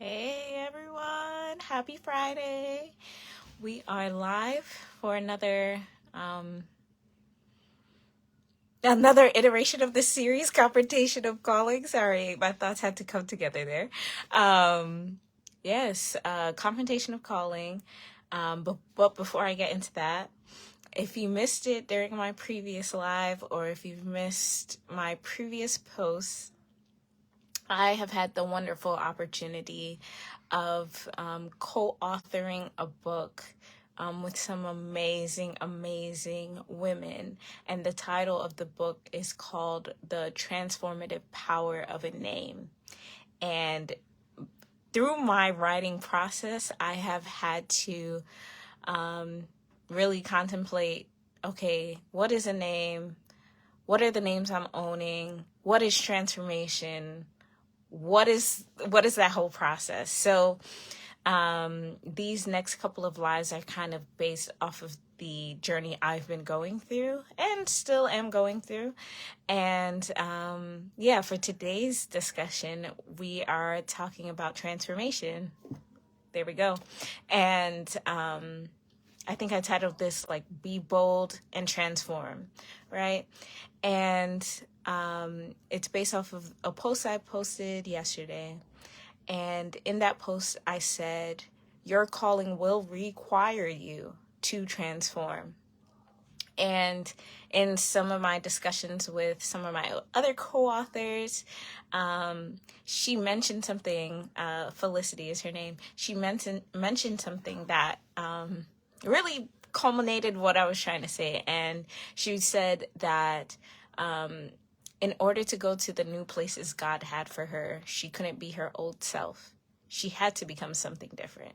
Hey everyone, happy Friday. We are live for um another iteration of the series Confrontation of Calling. Sorry, my thoughts had to come together there. Yes, Confrontation of Calling. But before I get into that, if you missed it during my previous live or if you've missed my previous posts, I have had the wonderful opportunity of co-authoring a book with some amazing, amazing women. And the title of the book is called The Transformative Power of a Name. And through my writing process, I have had to really contemplate, okay, what is a name? What are the names I'm owning? What is transformation? What is that whole process? So these next couple of lives are kind of based off of the journey I've been going through and still am going through. And for today's discussion, we are talking about transformation. There we go. And I think I titled this like Be Bold and Transform, right? And it's based off of a post I posted yesterday. And in that post, I said, your calling will require you to transform. And in some of my discussions with some of my other co-authors, she mentioned something, Felicity is her name. She mentioned something that really culminated what I was trying to say. And she said that in order to go to the new places God had for her, she couldn't be her old self. She had to become something different.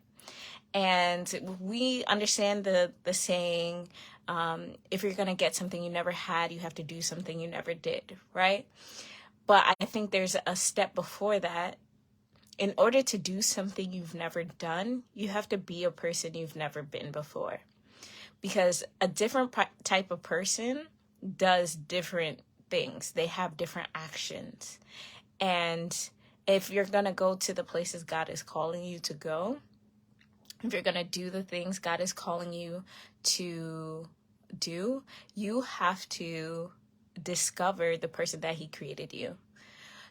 And we understand the saying, if you're going to get something you never had, you have to do something you never did, right? But I think there's a step before that. In order to do something you've never done, you have to be a person you've never been before. Because a different type of person does different things. They have different actions. And if you're going to go to the places God is calling you to go, if you're going to do the things God is calling you to do, you have to discover the person that He created you.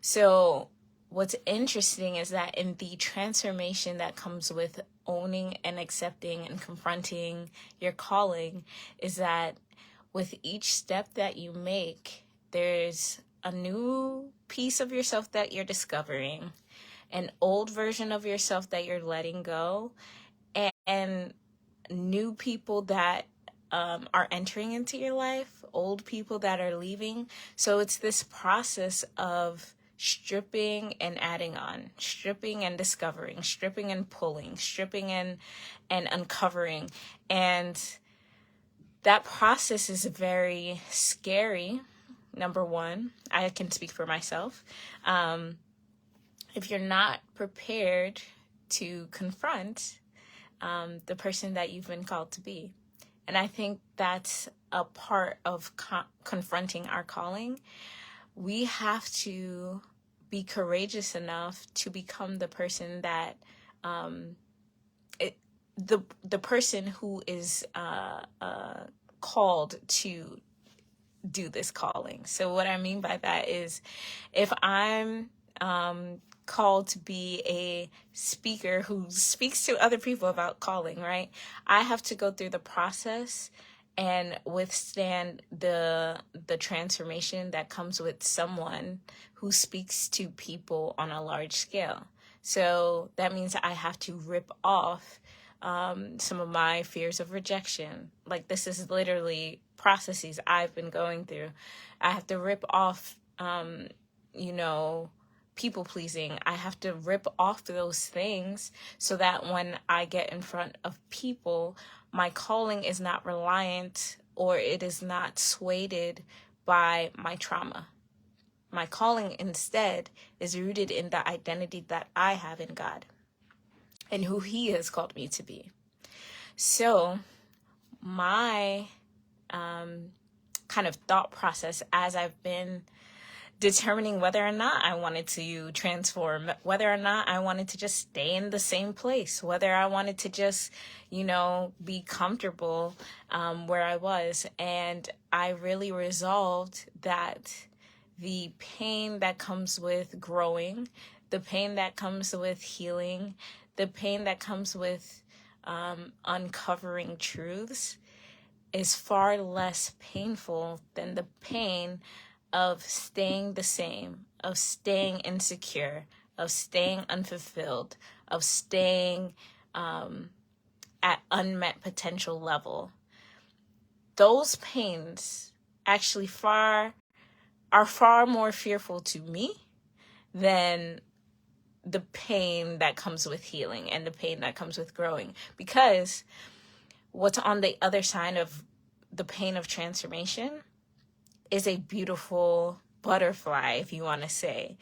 So what's interesting is that in the transformation that comes with owning and accepting and confronting your calling is that with each step that you make, there's a new piece of yourself that you're discovering, an old version of yourself that you're letting go, and new people that are entering into your life, old people that are leaving. So it's this process of stripping and adding on, stripping and discovering, stripping and pulling, stripping and uncovering. And that process is very scary. Number one, I can speak for myself. If you're not prepared to confront the person that you've been called to be. And I think that's a part of confronting our calling. We have to be courageous enough to become the person that the person who is called to do this calling. So what I mean by that is, if I'm called to be a speaker who speaks to other people about calling, right? I have to go through the process and withstand the transformation that comes with someone who speaks to people on a large scale. So that means I have to rip off some of my fears of rejection. Like, this is literally processes I've been going through. I have to rip off, people pleasing. I have to rip off those things so that when I get in front of people, my calling is not reliant or it is not swayed by my trauma. My calling instead is rooted in the identity that I have in God and who He has called me to be. So my kind of thought process as I've been determining whether or not I wanted to transform, whether or not I wanted to just stay in the same place, whether I wanted to just, be comfortable where I was. And I really resolved that the pain that comes with growing, the pain that comes with healing, the pain that comes with uncovering truths is far less painful than the pain of staying the same, of staying insecure, of staying unfulfilled, of staying at unmet potential level. Those pains actually are far more fearful to me than the pain that comes with healing and the pain that comes with growing. Because what's on the other side of the pain of transformation is a beautiful butterfly, if you want to say,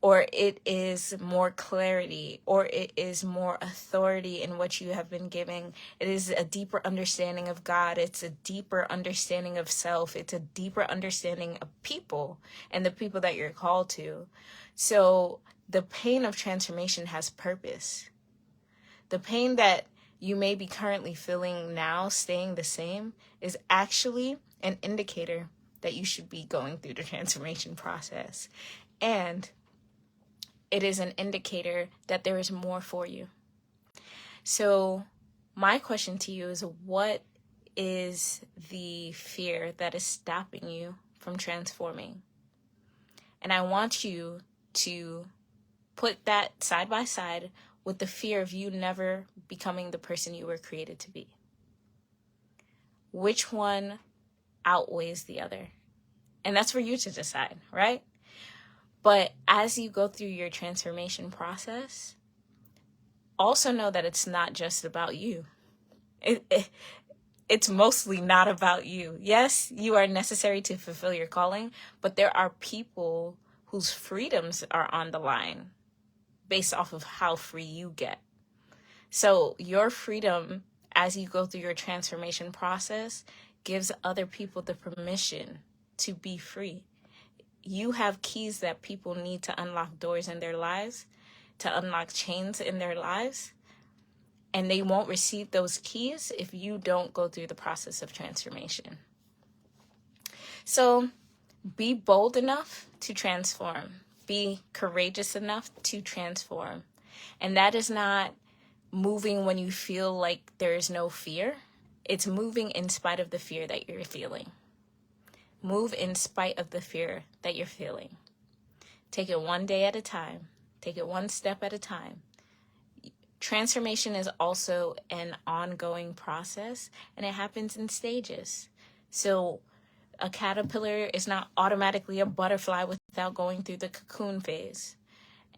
or it is more clarity, or it is more authority in what you have been given. It is a deeper understanding of God. It's a deeper understanding of self. It's a deeper understanding of people and the people that you're called to. So the pain of transformation has purpose. The pain that you may be currently feeling now, staying the same, is actually an indicator that you should be going through the transformation process. And it is an indicator that there is more for you. So my question to you is, what is the fear that is stopping you from transforming? And I want you to put that side by side with the fear of you never becoming the person you were created to be. Which one outweighs the other? And that's for you to decide, right? But as you go through your transformation process, also know that it's not just about you. It's mostly not about you. Yes, you are necessary to fulfill your calling, but there are people whose freedoms are on the line based off of how free you get. So your freedom as you go through your transformation process gives other people the permission to be free. You have keys that people need to unlock doors in their lives, to unlock chains in their lives, and they won't receive those keys if you don't go through the process of transformation. So be bold enough to transform. Be courageous enough to transform. And that is not moving when you feel like there is no fear. It's moving in spite of the fear that you're feeling. Move in spite of the fear that you're feeling. Take it one day at a time. Take it one step at a time. Transformation is also an ongoing process, and it happens in stages. So a caterpillar is not automatically a butterfly without going through the cocoon phase.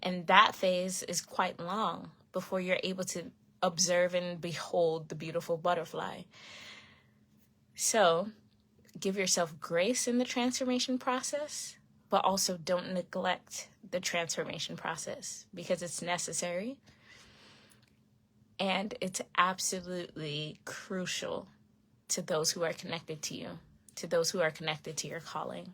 And that phase is quite long before you're able to observe and behold the beautiful butterfly. So give yourself grace in the transformation process, but also don't neglect the transformation process because it's necessary and it's absolutely crucial to those who are connected to you, to those who are connected to your calling.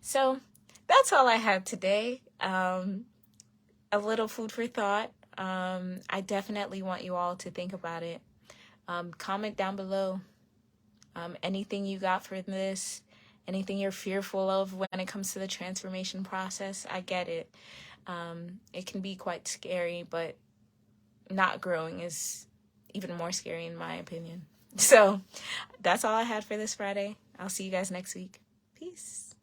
So that's all I have today. A little food for thought. I definitely want you all to think about it. Comment down below. Anything you got for this, anything you're fearful of when it comes to the transformation process. I get it. It can be quite scary, but not growing is even more scary in my opinion. So that's all I had for this Friday. I'll see you guys next week. Peace.